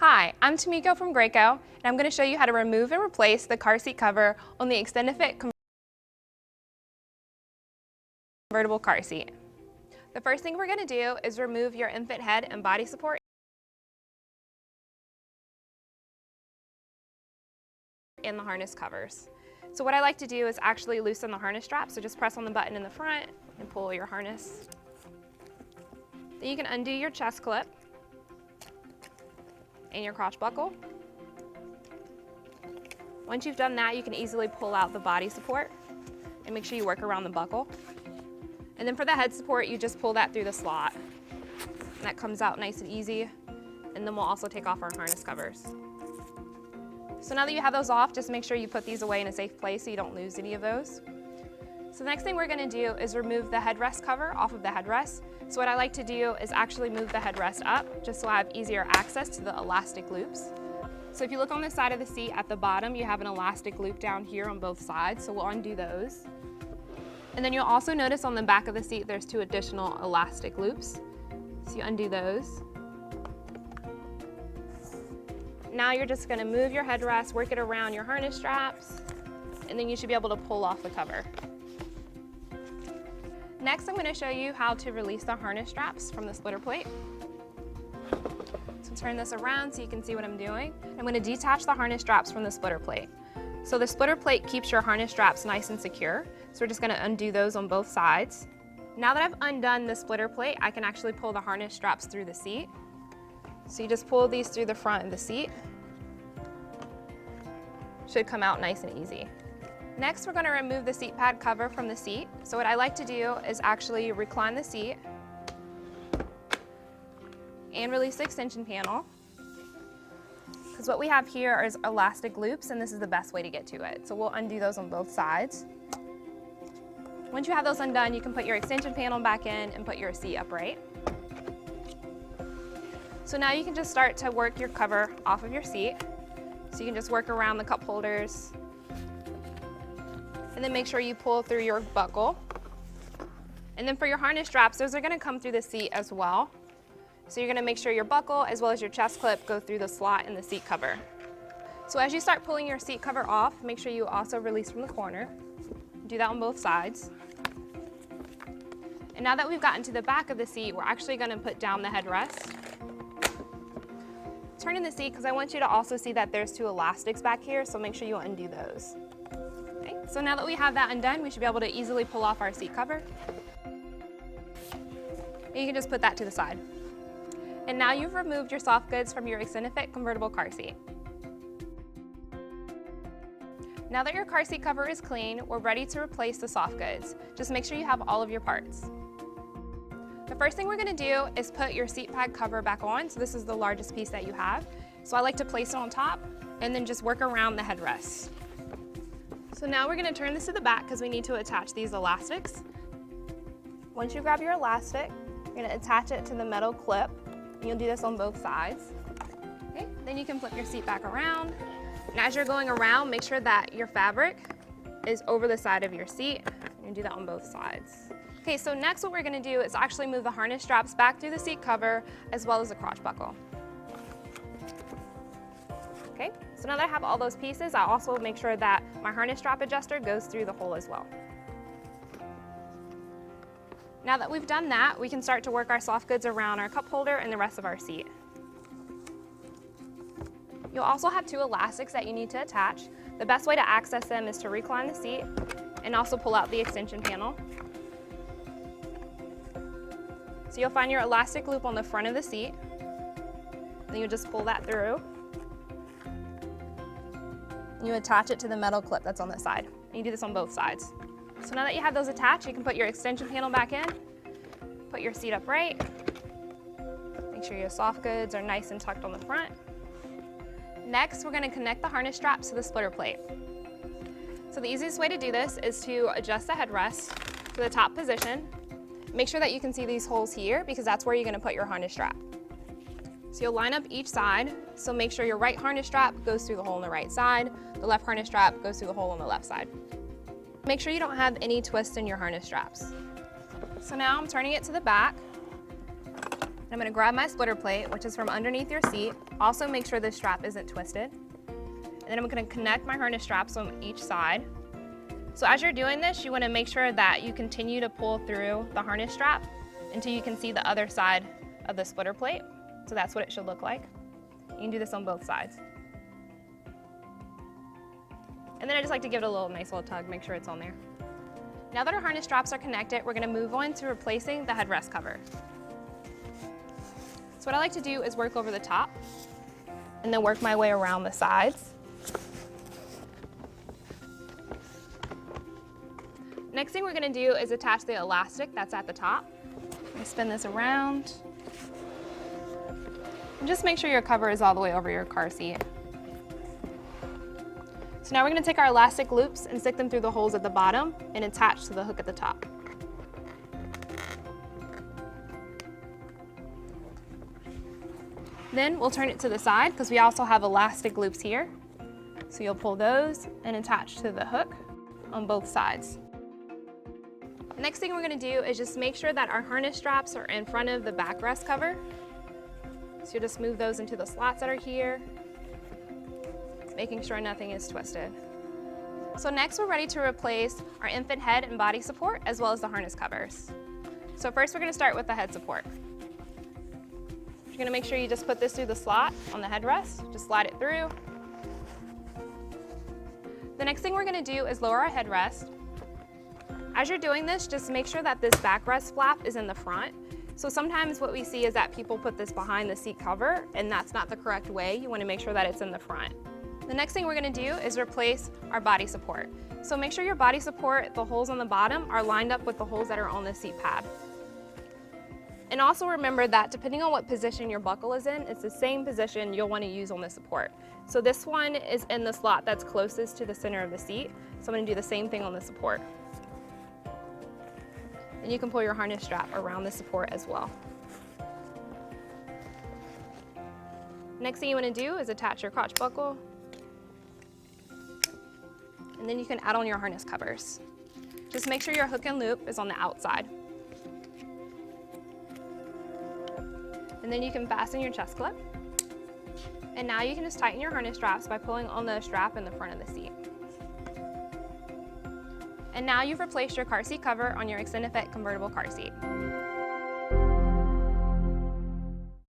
Hi, I'm Tamiko from Graco, and I'm going to show you how to remove and replace the car seat cover on the Extend-A-Fit convertible car seat. The first thing we're going to do is remove your infant head and body support and the harness covers. So what I like to do is actually loosen the harness strap, so just press on the button in the front and pull your harness. Then you can undo your chest clip and your crotch buckle. Once you've done that, you can easily pull out the body support and make sure you work around the buckle. And then for the head support, you just pull that through the slot. And that comes out nice and easy. And then we'll also take off our harness covers. So now that you have those off, just make sure you put these away in a safe place so you don't lose any of those. So the next thing we're going to do is remove the headrest cover off of the headrest. So what I like to do is actually move the headrest up just so I have easier access to the elastic loops. So if you look on the side of the seat at the bottom, you have an elastic loop down here on both sides, so we'll undo those. And then you'll also notice on the back of the seat there's 2 additional elastic loops. So you undo those. Now you're just going to move your headrest, work it around your harness straps, and then you should be able to pull off the cover. Next, I'm going to show you how to release the harness straps from the splitter plate. So turn this around so you can see what I'm doing. I'm going to detach the harness straps from the splitter plate. So the splitter plate keeps your harness straps nice and secure. So we're just going to undo those on both sides. Now that I've undone the splitter plate, I can actually pull the harness straps through the seat. So you just pull these through the front of the seat. Should come out nice and easy. Next, we're going to remove the seat pad cover from the seat. So what I like to do is actually recline the seat and release the extension panel. Because what we have here is elastic loops, and this is the best way to get to it. So we'll undo those on both sides. Once you have those undone, you can put your extension panel back in and put your seat upright. So now you can just start to work your cover off of your seat. So you can just work around the cup holders. And then make sure you pull through your buckle. And then for your harness straps, those are going to come through the seat as well. So you're going to make sure your buckle as well as your chest clip go through the slot in the seat cover. So as you start pulling your seat cover off, make sure you also release from the corner. Do that on both sides. And now that we've gotten to the back of the seat, we're actually going to put down the headrest. Turn in the seat because I want you to also see that there's 2 elastics back here, so make sure you undo those. Okay, so now that we have that undone, we should be able to easily pull off our seat cover. And you can just put that to the side. And now you've removed your soft goods from your Extend-A-Fit convertible car seat. Now that your car seat cover is clean, we're ready to replace the soft goods. Just make sure you have all of your parts. The first thing we're going to do is put your seat pad cover back on. So this is the largest piece that you have. So I like to place it on top and then just work around the headrest. So now we're going to turn this to the back because we need to attach these elastics. Once you grab your elastic, you're going to attach it to the metal clip. And you'll do this on both sides. Okay, then you can flip your seat back around. And as you're going around, make sure that your fabric is over the side of your seat. And do that on both sides. Okay, so next what we're going to do is actually move the harness straps back through the seat cover as well as the crotch buckle. Okay, so now that I have all those pieces, I also make sure that my harness strap adjuster goes through the hole as well. Now that we've done that, we can start to work our soft goods around our cup holder and the rest of our seat. You'll also have 2 elastics that you need to attach. The best way to access them is to recline the seat and also pull out the extension panel. So you'll find your elastic loop on the front of the seat. Then you just pull that through. And you attach it to the metal clip that's on the side. And you do this on both sides. So now that you have those attached, you can put your extension panel back in, put your seat upright, make sure your soft goods are nice and tucked on the front. Next, we're going to connect the harness straps to the splitter plate. So the easiest way to do this is to adjust the headrest to the top position. Make sure that you can see these holes here because that's where you're going to put your harness strap. So you'll line up each side, so make sure your right harness strap goes through the hole on the right side, the left harness strap goes through the hole on the left side. Make sure you don't have any twists in your harness straps. So now I'm turning it to the back. I'm going to grab my splitter plate, which is from underneath your seat. Also make sure this strap isn't twisted. And then I'm going to connect my harness straps on each side. So as you're doing this, you want to make sure that you continue to pull through the harness strap until you can see the other side of the splitter plate. So that's what it should look like. You can do this on both sides. And then I just like to give it a nice little tug, make sure it's on there. Now that our harness straps are connected, we're going to move on to replacing the headrest cover. So what I like to do is work over the top and then work my way around the sides. Next thing we're going to do is attach the elastic that's at the top. Spin this around. And just make sure your cover is all the way over your car seat. So now we're going to take our elastic loops and stick them through the holes at the bottom and attach to the hook at the top. Then we'll turn it to the side because we also have elastic loops here. So you'll pull those and attach to the hook on both sides. Next thing we're going to do is just make sure that our harness straps are in front of the backrest cover. So you'll just move those into the slots that are here, making sure nothing is twisted. So next we're ready to replace our infant head and body support as well as the harness covers. So first we're going to start with the head support. You're going to make sure you just put this through the slot on the headrest, just slide it through. The next thing we're going to do is lower our headrest. As you're doing this, just make sure that this backrest flap is in the front. So sometimes what we see is that people put this behind the seat cover, and that's not the correct way. You want to make sure that it's in the front. The next thing we're going to do is replace our body support. So make sure your body support, the holes on the bottom, are lined up with the holes that are on the seat pad. And also remember that depending on what position your buckle is in, it's the same position you'll want to use on the support. So this one is in the slot that's closest to the center of the seat. So I'm going to do the same thing on the support. And you can pull your harness strap around the support as well. Next thing you want to do is attach your crotch buckle. And then you can add on your harness covers. Just make sure your hook and loop is on the outside. And then you can fasten your chest clip. And now you can just tighten your harness straps by pulling on the strap in the front of the seat. And now you've replaced your car seat cover on your Extend Fit convertible car seat.